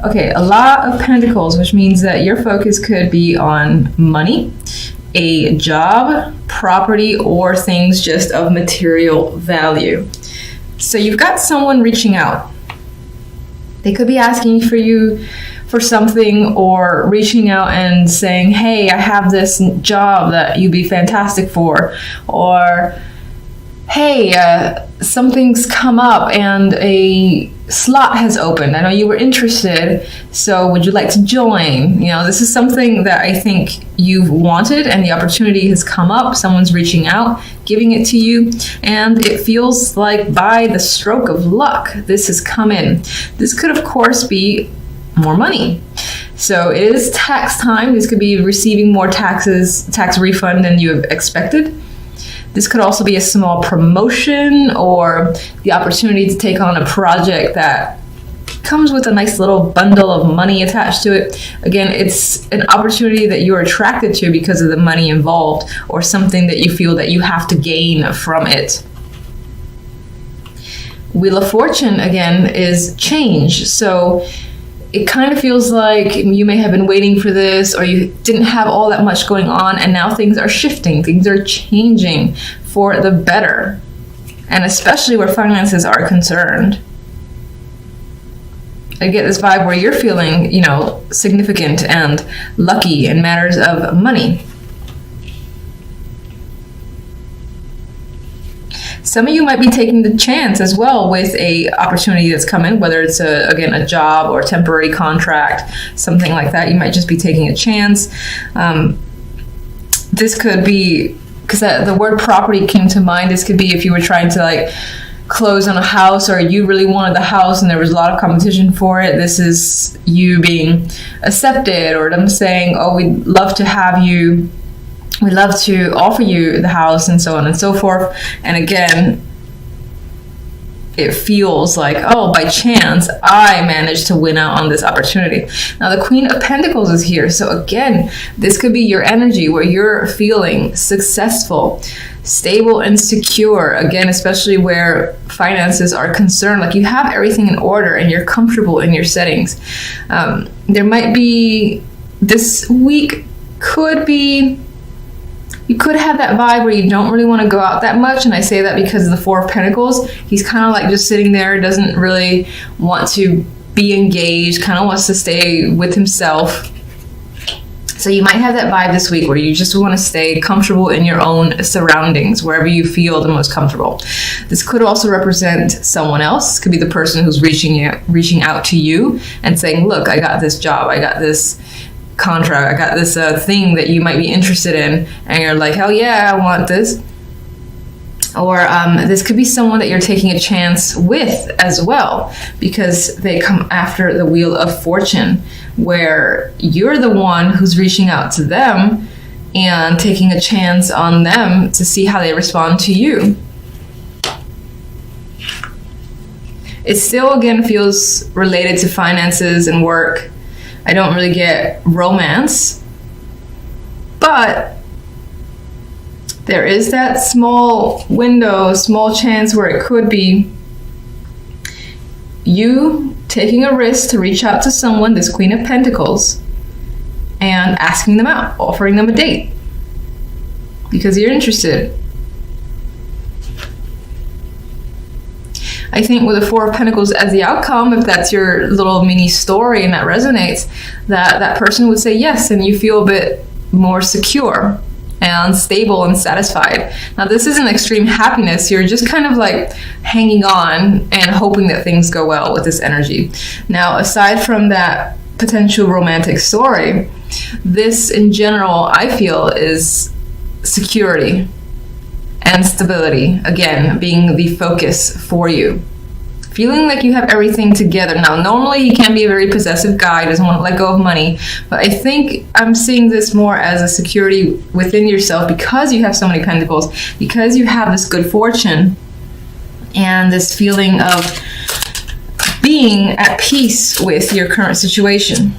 Okay, a lot of pentacles, which means that your focus could be on money, a job, property, or things just of material value. So you've got someone reaching out. They could be asking for you for something, or reaching out and saying, hey, I have this job that you'd be fantastic for, or hey, something's come up and a slot has opened. I know you were interested, so would you like to join? This is something that I think you've wanted, and the opportunity has come up. Someone's reaching out, giving it to you, and it feels like by the stroke of luck, this has come in. This could, of course, be more money. So it is tax time. This could be receiving more tax refund than you have expected. This could also be a small promotion, or the opportunity to take on a project that comes with a nice little bundle of money attached to it. Again, it's an opportunity that you're attracted to because of the money involved, or something that you feel that you have to gain from it. Wheel of Fortune, again, is change. So it kind of feels like you may have been waiting for this, or you didn't have all that much going on, and now things are shifting, things are changing for the better, and especially where finances are concerned. I get this vibe where you're feeling, significant and lucky in matters of money. Some of you might be taking the chance as well with a opportunity that's come in, whether it's a job or a temporary contract, something like that. You might just be taking a chance. This could be, because the word property came to mind, this could be if you were trying to close on a house, or you really wanted the house and there was a lot of competition for it. This is you being accepted, or them saying, oh, we'd love to have you, we'd love to offer you the house, and so on and so forth. And again, it feels like, oh, by chance, I managed to win out on this opportunity. Now, the Queen of Pentacles is here. So again, this could be your energy where you're feeling successful, stable, and secure. Again, especially where finances are concerned, like you have everything in order and you're comfortable in your settings. There might be, this week could be, you could have that vibe where you don't really want to go out that much. And I say that because of the Four of Pentacles. He's kind of like just sitting there, doesn't really want to be engaged, kind of wants to stay with himself. So you might have that vibe this week where you just want to stay comfortable in your own surroundings, wherever you feel the most comfortable. This could also represent someone else. It could be the person who's reaching out to you and saying, look, I got this job, I got this contract, I got this thing that you might be interested in, and you're like, hell yeah, I want this. Or this could be someone that you're taking a chance with as well, because they come after the Wheel of Fortune, where you're the one who's reaching out to them and taking a chance on them to see how they respond to you. It still, again, feels related to finances and work. I don't really get romance, but there is that small window, small chance where it could be you taking a risk to reach out to someone, this Queen of Pentacles, and asking them out, offering them a date because you're interested. I think with the Four of Pentacles as the outcome, if that's your little mini story and that resonates, that person would say yes, and you feel a bit more secure and stable and satisfied. Now, this isn't extreme happiness. You're just kind of like hanging on and hoping that things go well with this energy. Now, aside from that potential romantic story, this in general, I feel, is security and stability, again, being the focus for you. Feeling like you have everything together. Now, normally he can be a very possessive guy, doesn't want to let go of money, but I think I'm seeing this more as a security within yourself because you have so many pentacles, because you have this good fortune and this feeling of being at peace with your current situation.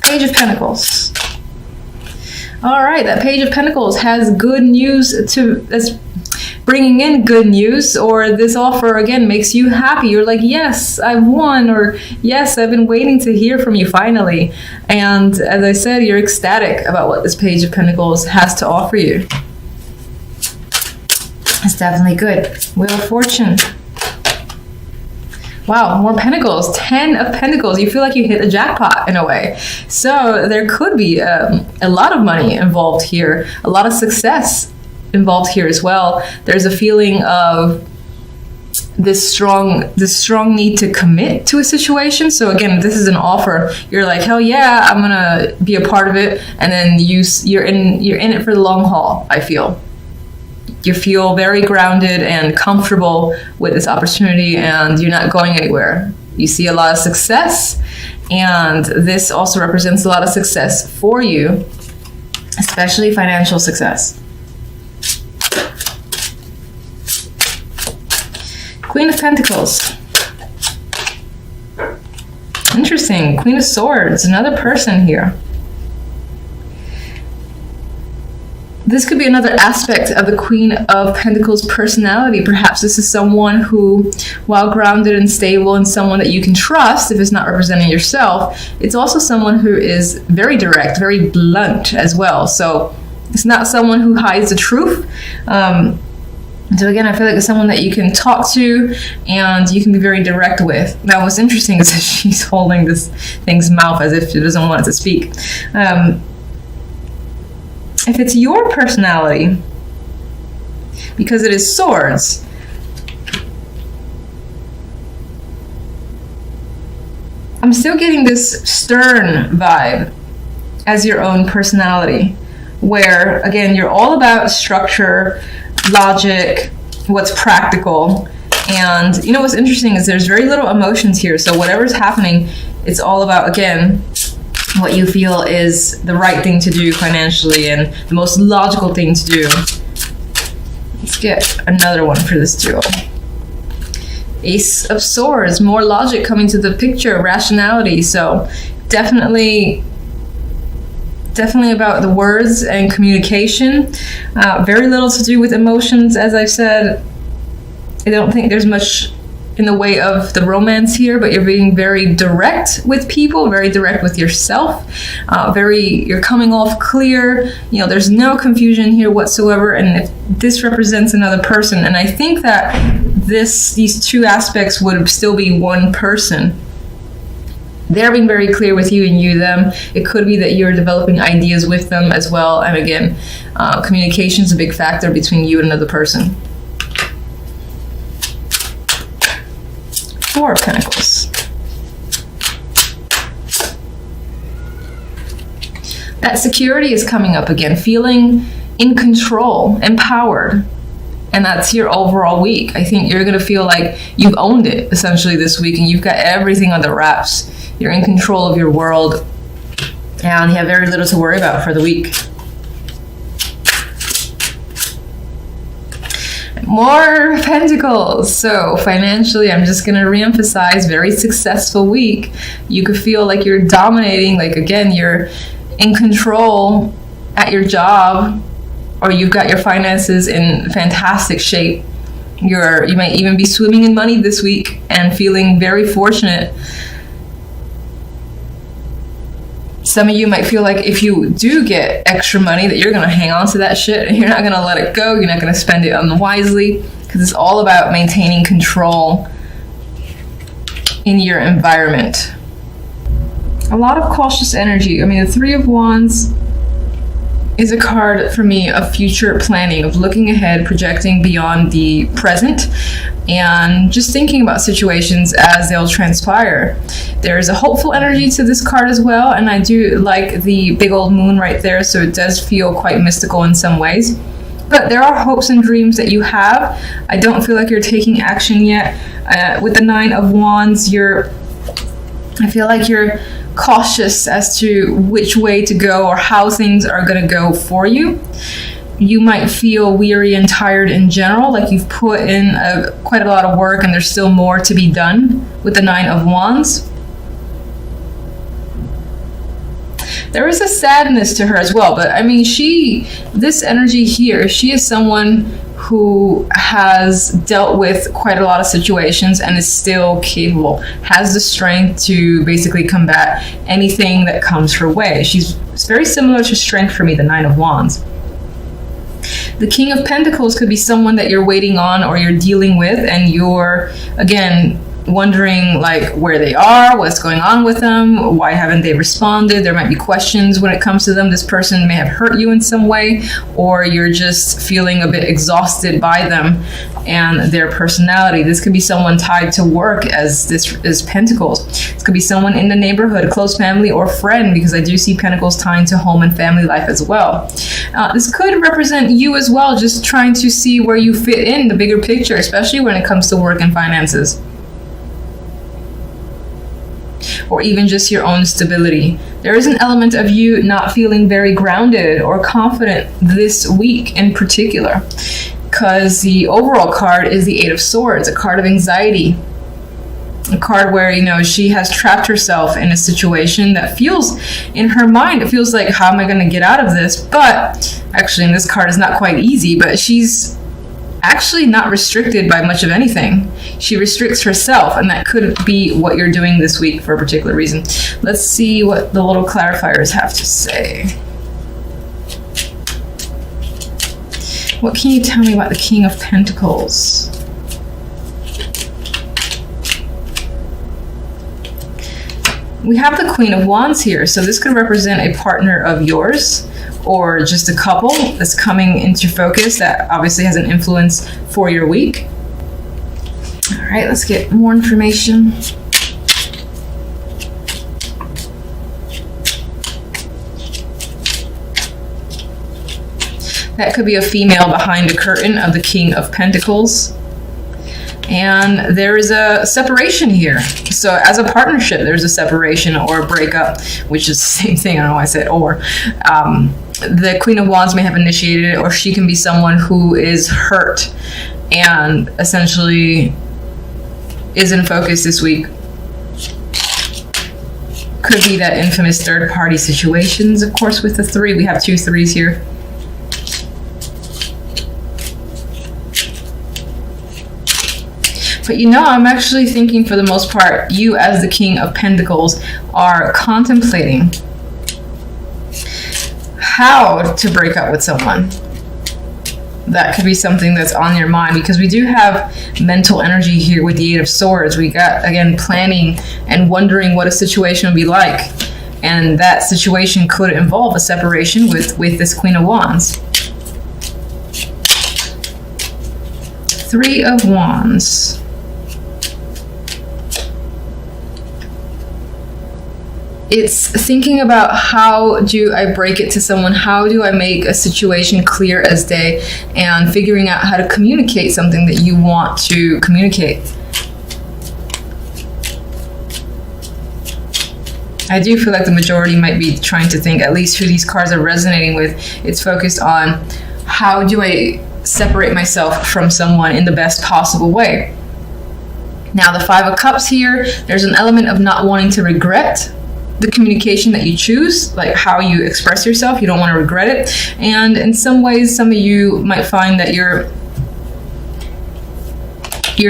Page of Pentacles. All right, that Page of Pentacles has good news bringing in good news, or this offer again makes you happy. You're like, yes, I've won, or yes, I've been waiting to hear from you finally. And as I said, you're ecstatic about what this Page of Pentacles has to offer you. It's definitely good. Wheel of Fortune. Wow, more Pentacles. 10 of Pentacles. You feel like you hit a jackpot in a way. So there could be a lot of money involved here, a lot of success involved here as well. There's a feeling of this strong need to commit to a situation. So again, this is an offer. You're like, hell yeah, I'm gonna be a part of it, and then you're in it for the long haul. I feel. You feel very grounded and comfortable with this opportunity, and you're not going anywhere. You see a lot of success, and this also represents a lot of success for you, especially financial success. Queen of Pentacles. Interesting. Queen of Swords, another person here. This could be another aspect of the Queen of Pentacles personality. Perhaps this is someone who, while grounded and stable and someone that you can trust, if it's not representing yourself, it's also someone who is very direct, very blunt as well. So it's not someone who hides the truth. So again, I feel like it's someone that you can talk to and you can be very direct with. Now, what's interesting is that she's holding this thing's mouth as if she doesn't want it to speak. If it's your personality, because it is swords, I'm still getting this stern vibe as your own personality, where again, you're all about structure, logic, what's practical. And you know what's interesting is there's very little emotions here. So whatever's happening, it's all about, again, what you feel is the right thing to do financially and the most logical thing to do. Let's get another one for this duo. Ace of Swords, more logic coming to the picture, rationality. So definitely about the words and communication. Very little to do with emotions, as I've said. I don't think there's much in the way of the romance here, but you're being very direct with people, very direct with yourself. You're coming off clear. You know, there's no confusion here whatsoever. And if this represents another person, and I think that these two aspects would still be one person. They're being very clear with you and you them. It could be that you're developing ideas with them as well. And again, communication is a big factor between you and another person. Four of Pentacles. That security is coming up again, feeling in control, empowered. And that's your overall week. I think you're going to feel like you've owned it essentially this week, and you've got everything under wraps. You're in control of your world, and you have very little to worry about for the week. More Pentacles. So financially, I'm just going to reemphasize, very successful week. You could feel like you're dominating, like again, you're in control at your job, or you've got your finances in fantastic shape. You might even be swimming in money this week and feeling very fortunate. Some of you might feel like if you do get extra money that you're going to hang on to that shit and you're not going to let it go. You're not going to spend it unwisely, because it's all about maintaining control in your environment. A lot of cautious energy. I mean, the Three of Wands is a card for me of future planning, of looking ahead, projecting beyond the present, and just thinking about situations as they'll transpire. There's a hopeful energy to this card as well, and I do like the big old moon right there, so it does feel quite mystical in some ways. But there are hopes and dreams that you have. I don't feel like you're taking action yet. With the Nine of Wands, I feel like you're cautious as to which way to go or how things are going to go for you. You might feel weary and tired in general, like you've put in quite a lot of work and there's still more to be done with the Nine of Wands. There is a sadness to her as well, but I mean, this energy here, she is someone who has dealt with quite a lot of situations and is still capable, has the strength to basically combat anything that comes her way. She's very similar to strength for me, the Nine of Wands. The King of Pentacles could be someone that you're waiting on or you're dealing with, and you're, again, wondering like where they are, what's going on with them, why haven't they responded. There might be questions when it comes to them. This person may have hurt you in some way, or you're just feeling a bit exhausted by them and their personality. This could be someone tied to work, as this is Pentacles. This could be someone in the neighborhood, a close family or friend, because I do see Pentacles tying to home and family life as well. This could represent you as well, just trying to see where you fit in the bigger picture, especially when it comes to work and finances, or even just your own stability. There is an element of you not feeling very grounded or confident this week in particular, because the overall card is the Eight of Swords, a card of anxiety, a card where, you know, she has trapped herself in a situation that feels, in her mind, it feels like, how am I going to get out of this? But actually, in this card, it's not quite easy, but she's actually not restricted by much of anything. She restricts herself, and that could be what you're doing this week for a particular reason. Let's see what the little clarifiers have to say. What can you tell me about the King of Pentacles? We have the Queen of Wands here, so this could represent a partner of yours, or just a couple that's coming into focus that obviously has an influence for your week. All right, let's get more information. That could be a female behind a curtain of the King of Pentacles. And there is a separation here. So as a partnership, there's a separation or a breakup, which is the same thing. I don't know why I said or. The Queen of Wands may have initiated it, or she can be someone who is hurt and essentially is in focus this week. Could be that infamous third-party situations, of course, with the three. We have 2 3s here. But you know, I'm actually thinking for the most part, you as the King of Pentacles are contemplating how to break up with someone. That could be something that's on your mind, because we do have mental energy here with the Eight of Swords. We got, again, planning and wondering what a situation would be like. And that situation could involve a separation with this Queen of Wands. 3 of Wands. It's thinking about, how do I break it to someone? How do I make a situation clear as day? And figuring out how to communicate something that you want to communicate. I do feel like the majority might be trying to think, at least who these cards are resonating with, it's focused on, how do I separate myself from someone in the best possible way? Now, the 5 of Cups here, there's an element of not wanting to regret the communication that you choose, like how you express yourself. You don't want to regret it. And in some ways, some of you might find that you're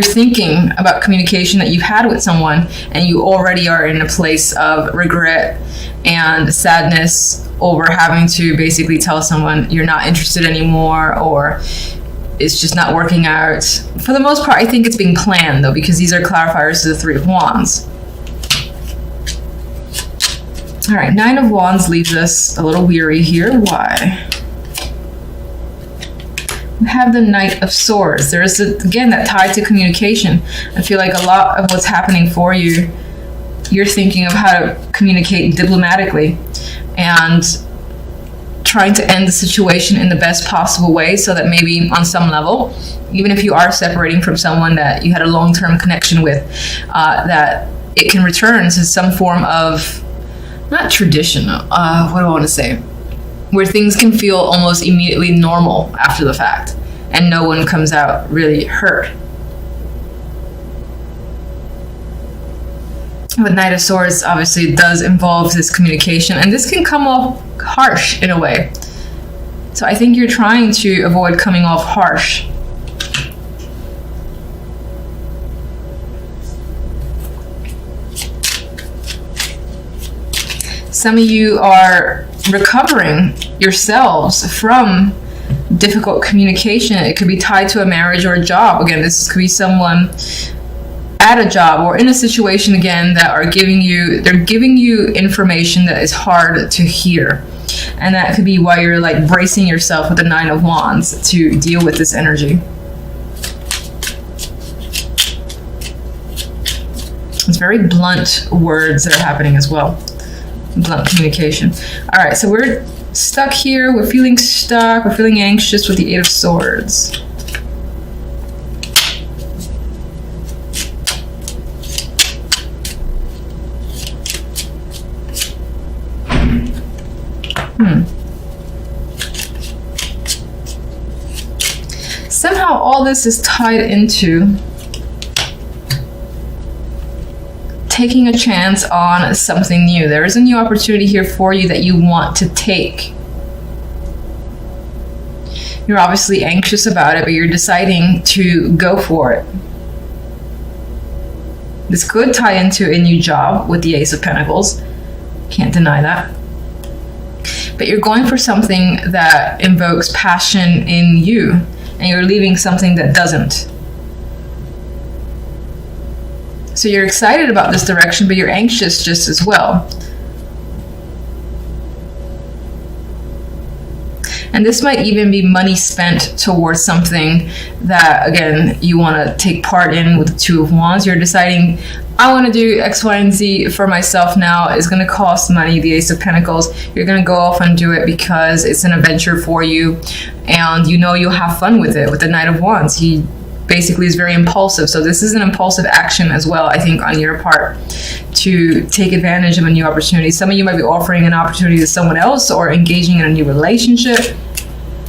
thinking about communication that you've had with someone, and you already are in a place of regret and sadness over having to basically tell someone you're not interested anymore, or it's just not working out. For the most part, I think it's being planned, though, because these are clarifiers to the 3 of Wands. All right, 9 of Wands leaves us a little weary here. Why? We have the Knight of Swords. There is, again, that tie to communication. I feel like a lot of what's happening for you, you're thinking of how to communicate diplomatically and trying to end the situation in the best possible way, so that maybe on some level, even if you are separating from someone that you had a long-term connection with, that it can return to some form of, not traditional, what do I want to say? Where things can feel almost immediately normal after the fact, and no one comes out really hurt. But Knight of Swords obviously does involve this communication, and this can come off harsh in a way. So I think you're trying to avoid coming off harsh Some of you are recovering yourselves from difficult communication. It could be tied to a marriage or a job. Again, this could be someone at a job or in a situation, again, that are giving you information that is hard to hear. And that could be why you're like bracing yourself with the Nine of Wands to deal with this energy. It's very blunt words that are happening as well. Blunt communication. All right, so we're stuck here. We're feeling stuck. We're feeling anxious with the Eight of Swords. Somehow all this is tied into taking a chance on something new. There is a new opportunity here for you that you want to take. You're obviously anxious about it, but you're deciding to go for it. This could tie into a new job with the Ace of Pentacles. Can't deny that. But you're going for something that invokes passion in you, and you're leaving something that doesn't. So you're excited about this direction, but you're anxious just as well. And this might even be money spent towards something that, again, you want to take part in with the Two of Wands. You're deciding, I want to do X, Y, and Z for myself now. It's going to cost money, the Ace of Pentacles. You're going to go off and do it because it's an adventure for you. And you know you'll have fun with it. With the Knight of Wands, he basically is very impulsive. So this is an impulsive action as well, I think, on your part to take advantage of a new opportunity. Some of you might be offering an opportunity to someone else or engaging in a new relationship,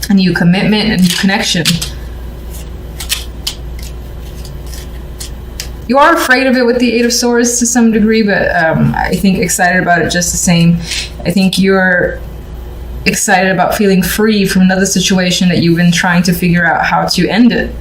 a new commitment, a new connection. You are afraid of it with the Eight of Swords to some degree, but I think excited about it just the same. I think you're excited about feeling free from another situation that you've been trying to figure out how to end it.